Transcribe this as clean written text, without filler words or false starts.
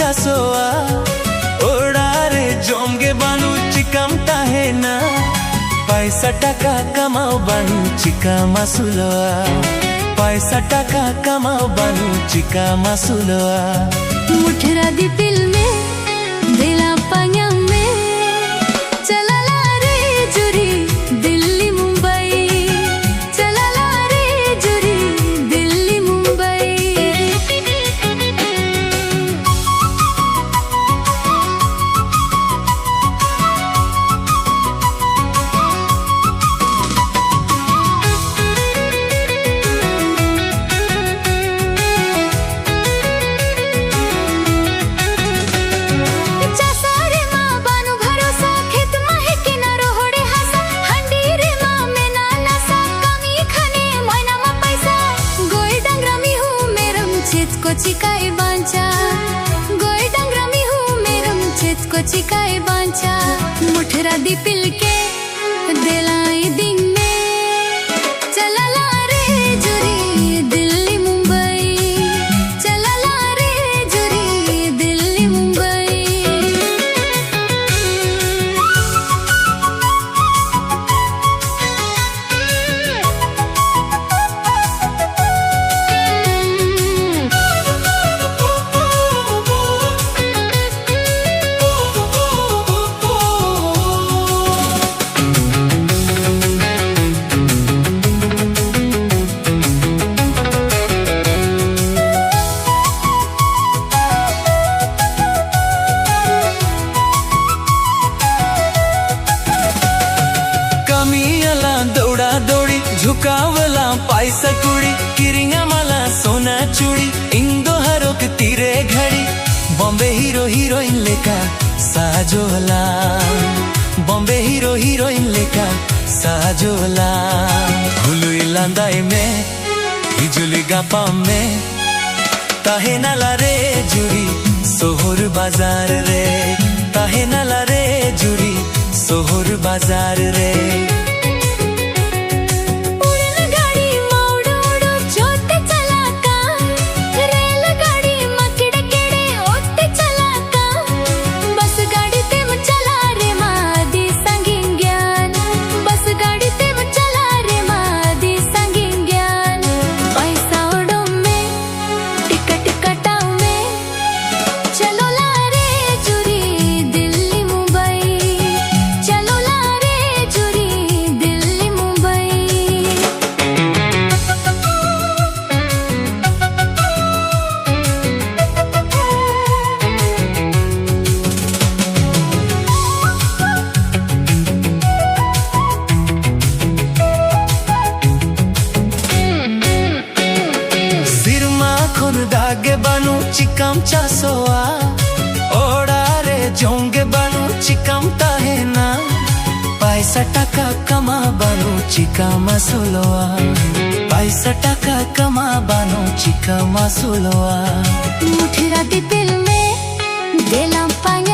चासोआ ओड़ारे जोंगे बानु चिकम ताहे ना पैसा टका कमाओ बानु चिका मासुलोआ पैसा टका कमाओ बानु चिका मासुलोआ मुठरा दी दिल में दिला पांया में चला ला रे जुरी दिल्ली मुंबई चला ला रे जुरी दिल्ली मुंबई चिकाई बांचा गोई डंगरा मी हूँ मेरम चेत को चिकाई बांचा मुठरा दी पिल के दिलाई दिन में चला ला रे जुरी दिल्ली मुंबई चला ला रे जुरी दिल्ली मुंबई दौड़ा दौड़ी झुकावला पैसा कुड़ी किरिंगा माला सोना चूड़ी इंदो हरोक तीरे घड़ी बॉम्बे हीरो हीरोइन लेका साजोला बॉम्बे हीरो हीरोइन लेका साजोला हुलुई लांदाई में हिजुली गापा में ताहे नाला रे जुरी सोहर बाजार रे ताहे नाला रे जुरी सोहर बाजार रे दागे बानु चिकम चासोआ ओड़ारे जोंगे बानु चिकम ताहे ना पैसा टका कमा बानु चिका मासुलोआ पैसा टका कमा बानु चिका मासुलोआ मुठरा दी दिल में दिला पांया